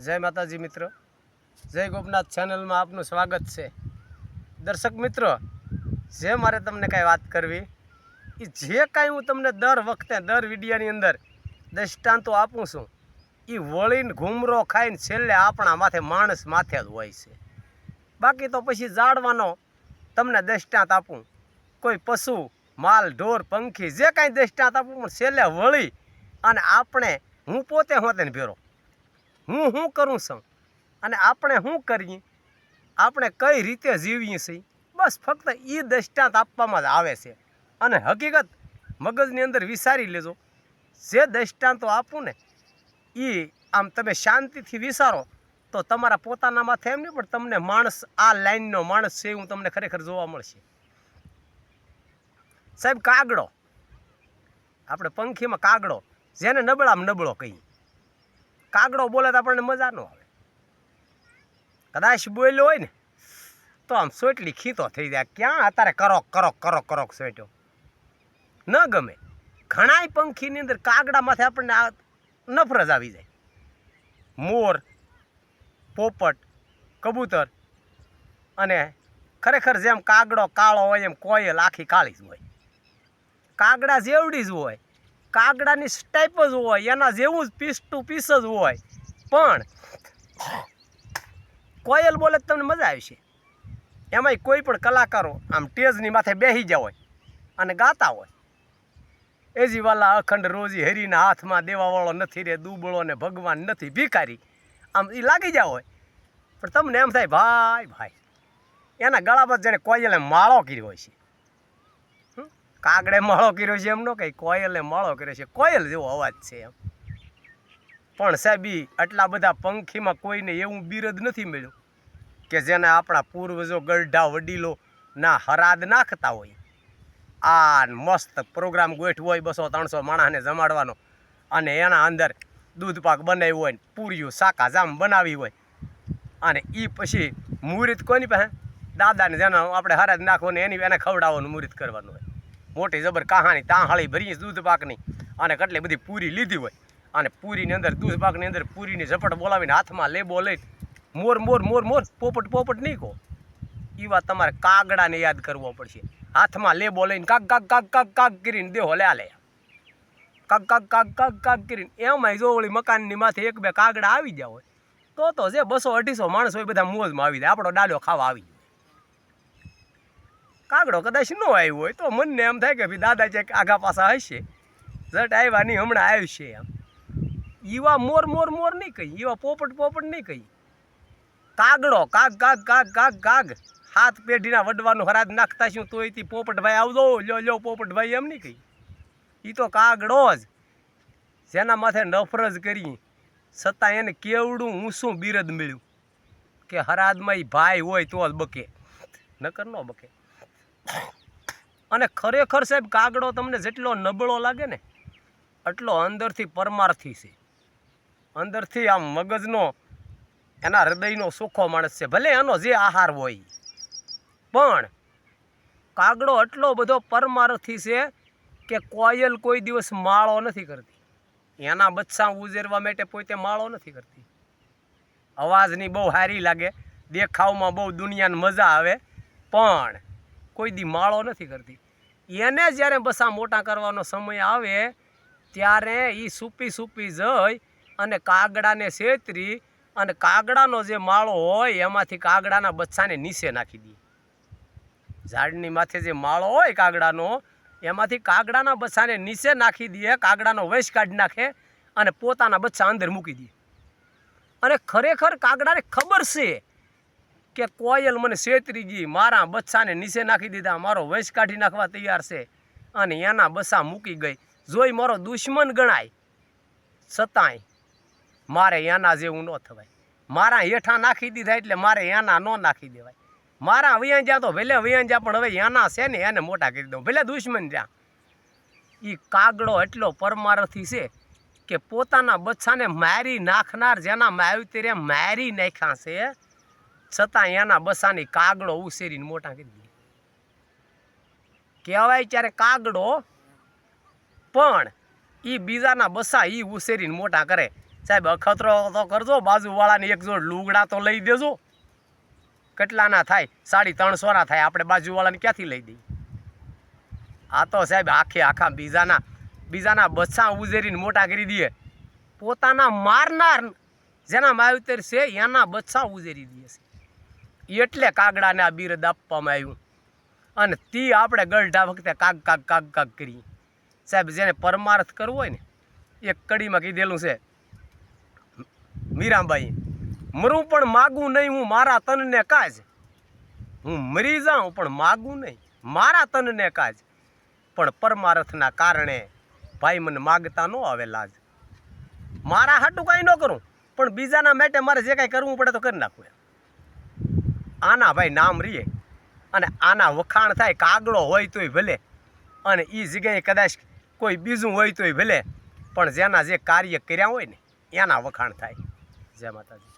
જય માતાજી મિત્રો, જય ગોપનાથ ચેનલમાં આપનું સ્વાગત છે। દર્શક મિત્રો, જે મારે તમને કાંઈ વાત કરવી એ જે કાંઈ હું તમને દર વખતે દર વિડીયોની અંદર દૃષ્ટાંતો આપું છું એ વળીને ઘૂમરો ખાઈને છેલ્લે આપણા માથે માણસ માથે જ હોય છે। બાકી તો પછી જાળવાનો તમને દૃષ્ટાંત આપું, કોઈ પશુ માલ ઢોર પંખી જે કાંઈ દૃષ્ટાંત આપું પણ છેલ્લે વળી અને આપણે હું પોતે હોતે ને ભેરો હું કરું છું અને આપણે શું કરીએ, આપણે કઈ રીતે જીવીએ છીએ, બસ ફક્ત એ દૃષ્ટાંત આપવામાં જ આવે છે। અને હકીકત મગજની અંદર વિચારી લેજો, જે દૃષ્ટાંતો આપું ને એ આમ તમે શાંતિથી વિચારો તો તમારા પોતાના માથે એમ નહીં પણ તમને માણસ આ લાઈનનો માણસ છે એવું તમને ખરેખર જોવા મળશે। સાહેબ, કાગડો, આપણે પંખીમાં કાગડો, જેને નબળામાં નબળો કહીએ, કાગડો બોલે તો આપણને મજા ન આવે, કદાચ બોલ્યો હોય ને તો આમ સોટલી ખીતો થઈ જાય, ક્યાં અત્યારે કરો કરો કરો કરો સોટ્યો ન ગમે। ઘણાય પંખીની અંદર કાગડા માથે આપણને નફરત આવી જાય। મોર, પોપટ, કબૂતર અને ખરેખર જેમ કાગડો કાળો હોય એમ કોયલ આખી કાળી જ હોય, કાગડા જેવડી જ હોય, કાગડાની સ્ટાઈપ જ હોય, એના જેવું જ પીસ ટુ પીસ જ હોય, પણ કોયલ બોલે તો તમને મજા આવશે। એમાંય કોઈ પણ કલાકારો આમ ટેજની માથે બેસી ગયા હોય અને ગાતા હોય, એજીવાલા અખંડ રોજી હરીના હાથમાં દેવાવાળો નથી રે દુબળો ને ભગવાન નથી ભિખારી, આમ એ લાગી ગયા હોય પણ તમને એમ થાય ભાઈ ભાઈ એના ગળામાં જેને કોયલે માળો કર્યો હોય છે, કાગડે માળો કર્યો છે એમ ન કહી, કોયલે માળો કર્યો છે, કોયલ જેવો અવાજ છે એમ। પણ સાહેબ આટલા બધા પંખીમાં કોઈને એવું બિરદ નથી મળ્યું કે જેને આપણા પૂર્વજો ગરઢા વડીલો ના હરાદ નાખતા હોય, આ મસ્ત પ્રોગ્રામ ગોઠવો હોય 200-300 માણસને જમાડવાનો અને એના અંદર દૂધ પાક બનાવ્યું હોય ને પૂરીયું શાકા જામ બનાવી હોય અને એ પછી મુહૂર્ત કોની પાસે દાદાને જેના આપણે હરાદ નાખવાનું એની એને ખવડાવવાનું મુહૂર્ત કરવાનું હોય, મોટી જબર કહાણી તાહાળી ભરી દૂધ પાકની અને કેટલી બધી પૂરી લીધી હોય અને પૂરીની અંદર દૂધ પાકની અંદર પૂરીની ઝપટ બોલાવીને હાથમાં લેબો લઈને મોર મોર મોર મોર પોપટ પોપટ નહીં કહો, એ વાત તમારે કાગડાને યાદ કરવો પડશે। હાથમાં લેબો લઈને કાગ કાગ કાગ કાગ કાગ કરીને દેહો લે કાગ કાગ કાગ કાગ કાગ કરીને એમાંય જો ઓળી મકાનની માથે 1-2 કાગડા આવી ગયા હોય તો જે 200-250 માણસ હોય બધા મોજમાં આવી જાય, આપણો ડાળો ખાવા આવી જાય। કાગડો કદાચ ન આવ્યો હોય તો મનને એમ થાય કે ભાઈ દાદા ચેક આગા પાછા હશે, જટ આવ્યા નહીં હમણાં આવશે એમ। એવા મોર મોર મોર નહીં કહી, એવા પોપટ પોપટ નહીં કહી, કાગડો કાગ કાગ કાગ કાગ કાગ હાથ પેઢીના વડવાનું હરાદ નાખતા છું તો એથી પોપટભાઈ આવજો લ્યો પોપટભાઈ એમ નહીં કહી, એ તો કાગડો જ જેના માથે નફરત કરી છતાં એને કેવડું ઊંચું બિરદ મળ્યું કે હરાદમાં એ ભાઈ હોય તો જ બકે, નકર ન બકે। અને ખરેખર સાહેબ કાગડો તમને જેટલો નબળો લાગે ને એટલો અંદરથી પરમાર્થી છે, અંદરથી આમ મગજનો એના હૃદયનો સુખો માણસ છે, ભલે એનો જે આહાર હોય પણ કાગડો એટલો બધો પરમાર્થી છે કે કોયલ કોઈ દિવસ માળો નથી કરતી, એના બચ્ચા ઉજેરવા માટે પોતે માળો નથી કરતી, અવાજની બહુ સારી લાગે, દેખાવમાં બહુ દુનિયાને મજા આવે પણ કોઈ દી માળો નથી કરતી। એને જ્યારે બસા મોટા કરવાનો સમય આવે ત્યારે એ સૂપી જઈ અને કાગડાને છેતરી અને કાગડાનો જે માળો હોય એમાંથી કાગડાના બચ્ચાને નીચે નાખી દે, ઝાડની માથે જે માળો હોય કાગડાનો એમાંથી કાગડાના બચ્ચાને નીચે નાખી દે, કાગડાનો વશ કાઢી નાખે અને પોતાના બચ્ચા અંદર મૂકી દે। અને ખરેખર કાગડાને ખબર છે કે કોયલ મને છેતરી ગઈ, મારા બચ્ચાને નીચે નાખી દીધા, મારો વશ કાઢી નાખવા તૈયાર છે અને એના બચ્ચા મૂકી ગઈ, જોઈ મારો દુશ્મન ગણાય છતાંય મારે એના જેવું ન થવાય, મારા હેઠા નાખી દીધા એટલે મારે એના ન નાખી દેવાય, મારા વૈયા જ્યાં તો ભલે વૈયા જ્યાં પણ હવે એના છે ને એને મોટા કરી દઉં, ભલે દુશ્મન જ્યાં। એ કાગડો એટલો પરમાર્થી છે કે પોતાના બચ્ચાને મારી નાખનાર જેના માવતરે મારી નાખ્યા છે છતાં એના બચ્ચાની કાગડો ઉછેરીને મોટા કરી દે, કહેવાય ત્યારે કાગડો પણ એ બીજાના બચ્ચા એ ઉછેરીને મોટા કરે સાહેબ અખતરો તો કરજો, બાજુવાળાને એક જોડ લુગડા તો લઈ દેજો. કેટલાના થાય? 350 થાય. આપણે બાજુવાળાને ક્યાંથી લઈ દઈએ? આ તો સાહેબ આખા બીજાના બચ્ચા ઉજેરીને મોટા કરી દઈએ. પોતાના મારનાર જેના માવતર છે એના બચ્ચા ઉજેરી દે છે. એટલે કાગડાને આ બિરદ આપવામાં આવ્યું. અને તી આપણે ગલઢા વખતે કાગ કરીએ. સાહેબ જેને પરમાર્થ કરવો હોય ને, એક કડીમાં કીધેલું છે મીરાબાઈ, મરું પણ માગું નહીં હું મારા તનને કાજ. હું મરી જાઉં પણ માગું નહીં મારા તનને કાજ. પણ પરમાર્થના કારણે ભાઈ મને માગતા ન આવે લાજ. મારા હાટું કાંઈ ન કરું, પણ બીજાના માટે મારે જે કાંઈ કરવું પડે તો કરી નાખવું. આના ભાઈ નામ રહીએ અને આના વખાણ થાય. કાગડો હોય તોય ભલે, અને એ જગ્યાએ કદાચ કોઈ બીજું હોય તોય ભલે, પણ જેના જે કાર્ય કર્યા હોય ને એના વખાણ થાય. જય માતાજી.